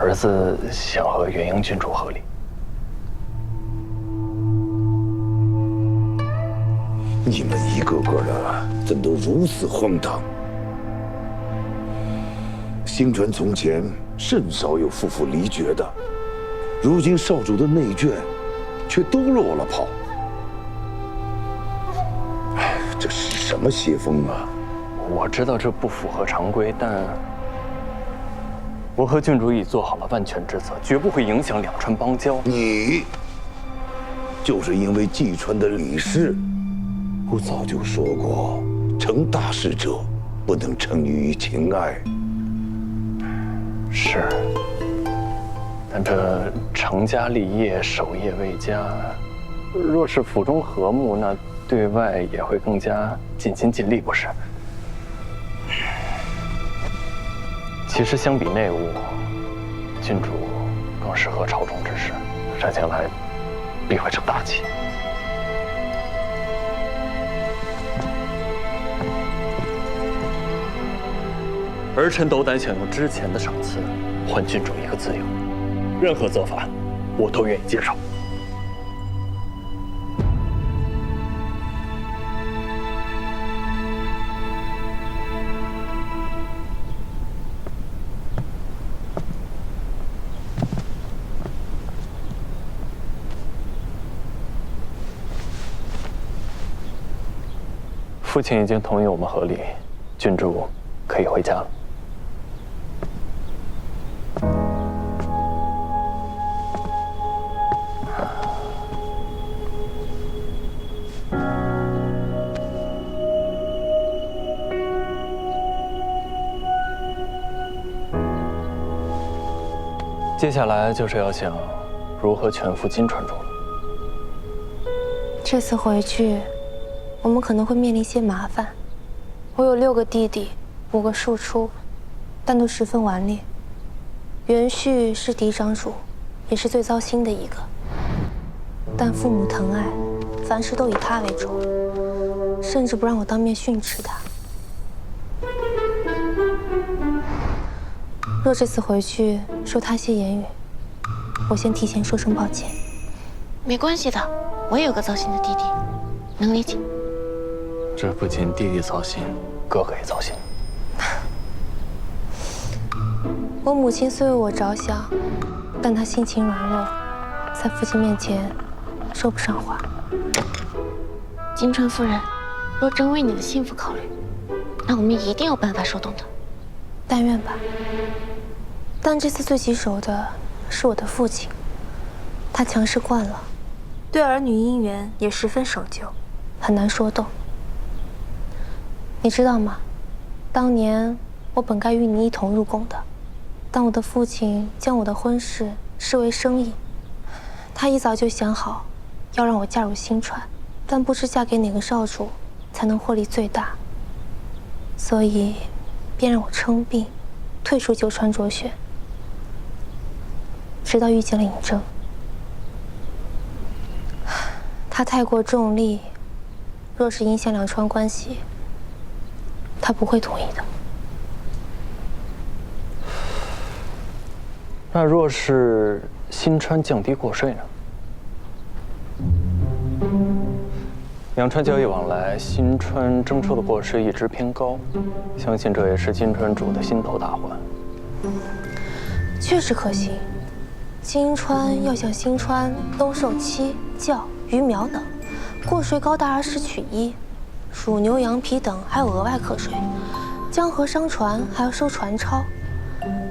儿子想和元英郡主和离。你们一个个的怎都如此荒唐？星川从前甚少有夫妇离绝的，如今少主的内眷却都落了跑。哎，这是什么邪风啊？我知道这不符合常规，但我和郡主已做好了万全之策，绝不会影响两川邦交。你就是因为济川的李氏，我早就说过，成大事者不能沉溺于情爱。是，但这成家立业、守业为家，若是府中和睦，那对外也会更加尽心尽力，不是？其实相比内务，郡主更适合朝中之事，这将来必会成大器。儿臣斗胆想用之前的赏赐换郡主一个自由，任何责罚，我都愿意接受。父亲已经同意我们和离，郡主可以回家了。接下来就是要想如何全副金川中了。这次回去，我们可能会面临一些麻烦。我有6个弟弟，5个庶出，但都十分顽劣。元旭是嫡长主，也是最糟心的一个。但父母疼爱，凡事都以他为重，甚至不让我当面训斥他。若这次回去受他些言语，我先提前说声抱歉。没关系的，我也有个糟心的弟弟，能理解。这不仅弟弟糟心，哥哥也糟心。我母亲虽为我着想，但她心情软弱，在父亲面前说不上话。金川夫人，若真为你的幸福考虑，那我们一定有办法说动的。但愿吧。但这次最棘手的是我的父亲，他强势惯了，对儿女姻缘也十分守旧，很难说动。你知道吗？当年我本该与你一同入宫的，但我的父亲将我的婚事视为生意，他一早就想好要让我嫁入新川，但不知嫁给哪个少主才能获利最大，所以便让我称病，退出九川卓选。直到遇见了尹正，他太过重利，若是影响两川关系，他不会同意的。那若是新川降低过税呢？两川交易往来，新川征收的过税一直偏高，相信这也是金川主的心头大患。确实可行。金川要向新川东授漆、教、鱼苗等，过税高达20取1，乳牛、羊皮等还有额外课税，江河商船还要收船钞。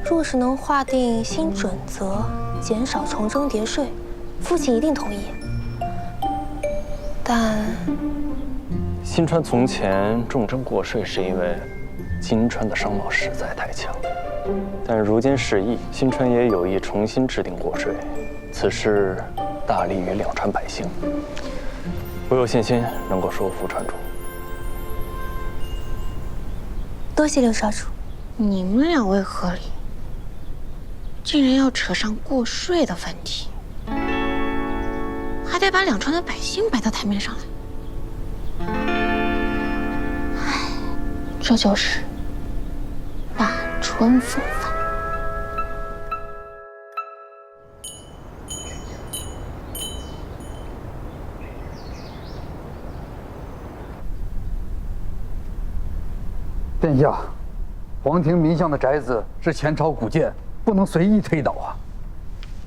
若是能划定新准则，减少重征叠税，父亲一定同意。但新川从前重征过税，是因为金川的商贸实在太强。但如今时异，新川也有意重新制定过税，此事大利于两川百姓。我有信心能够说服川主。多谢六少主。你们2位合理，竟然要扯上过税的问题，还得把两川的百姓摆到台面上来。唉，这就是大春风范。殿下，皇庭民相的宅子是前朝古建，不能随意推倒啊。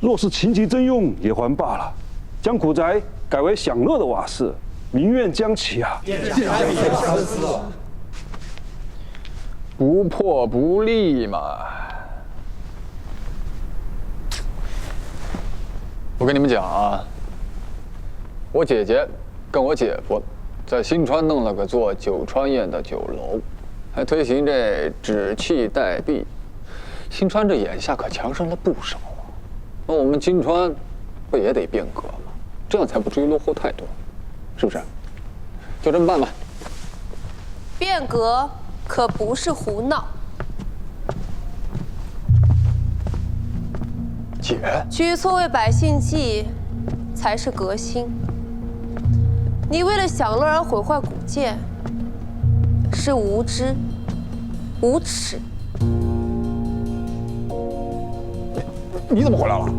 若是情急征用也还罢了，将古宅改为享乐的瓦室，民怨将起啊！不破不立嘛。我跟你们讲啊，我姐姐跟我姐夫在新川弄了个做九川宴的酒楼，还推行这只气代币。新川这眼下可强盛了不少啊，那我们金川不也得变革吗？这样才不至于落后太多，是不是？就这么办吧。变革可不是胡闹。姐，举措为百姓计，才是革新。你为了享乐而毁坏古建，是无知、无耻。你怎么回来了？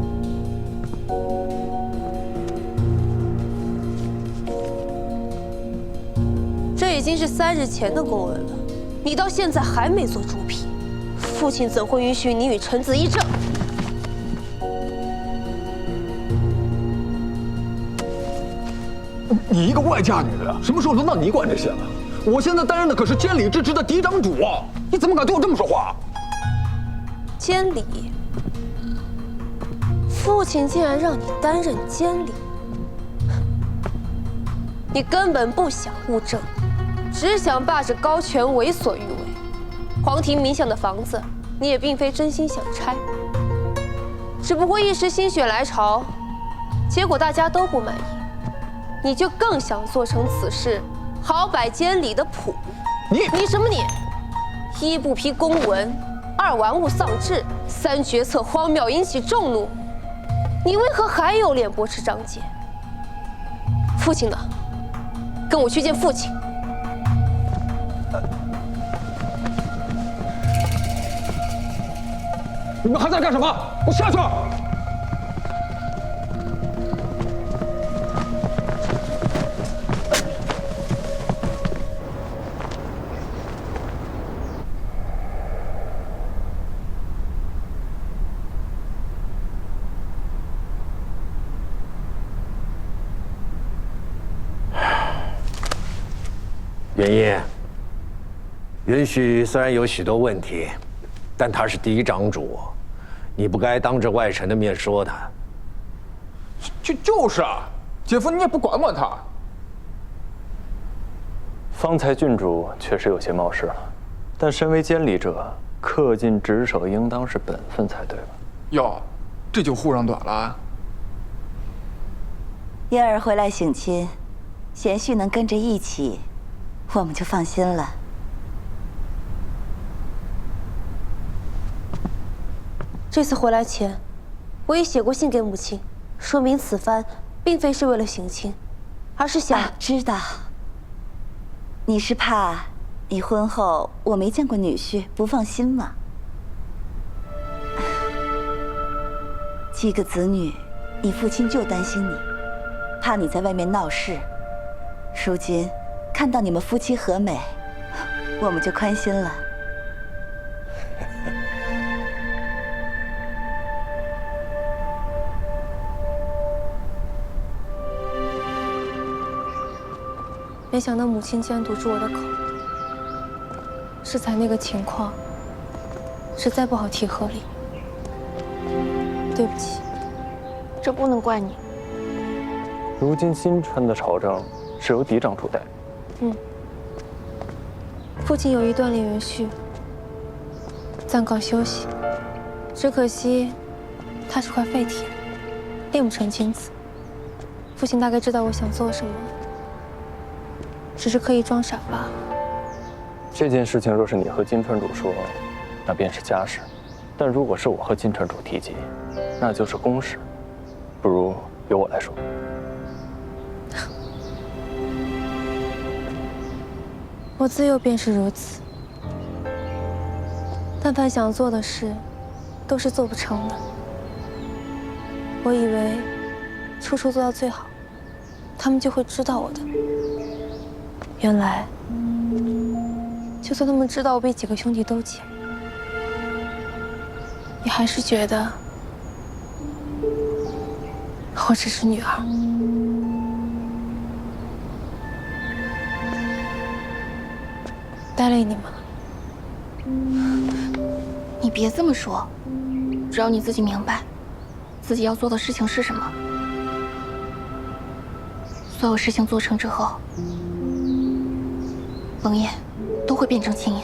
这已经是3日前的公文了，你到现在还没做主笔，父亲怎会允许你与臣子议政？你一个外嫁女的，什么时候轮到你管这些了？我现在担任的可是监理之职的嫡长主啊！你怎么敢对我这么说话？监理，父亲竟然让你担任监理，你根本不想务正，只想霸着高权为所欲为。皇庭民相的房子，你也并非真心想拆，只不过一时心血来潮，结果大家都不满意。你就更想做成此事好摆监理的谱。你什么你？一不批公文，2玩物丧志，3决策荒谬，引起众怒。你为何还有脸驳斥张姐？父亲呢？跟我去见父亲。你们还在干什么？我下去！元英，允许虽然有许多问题，但他是嫡长主，你不该当着外臣的面说他。就是啊，姐夫你也不管管他。方才郡主确实有些冒失了，但身为监理者，恪尽职守应当是本分才对吧？哟，这就护上短了啊。燕儿回来省亲，贤婿能跟着一起，我们就放心了。这次回来前，我也写过信给母亲，说明此番并非是为了省亲，而是想……知道。你是怕你婚后我没见过女婿，不放心吗？几个子女，你父亲就担心你，怕你在外面闹事。如今看到你们夫妻和美，我们就宽心了。没想到母亲竟然堵住我的口。适才那个情况，实在不好提合理。对不起，这不能怪你。如今新川的朝政是由嫡长主带。父亲有意锻炼元旭，暂告休息。只可惜，他是块废铁，练不成金子。父亲大概知道我想做什么，只是刻意装傻罢了。这件事情若是你和金川主说，那便是家事；但如果是我和金川主提及，那就是公事。不如由我来说。我自幼便是如此。但凡想做的事，都是做不成的。我以为处处做到最好，他们就会知道我的。原来就算他们知道我被几个兄弟都奸，也还是觉得我只是女儿。带累你们了。你别这么说，只要你自己明白，自己要做的事情是什么，所有事情做成之后，冷眼都会变成青眼。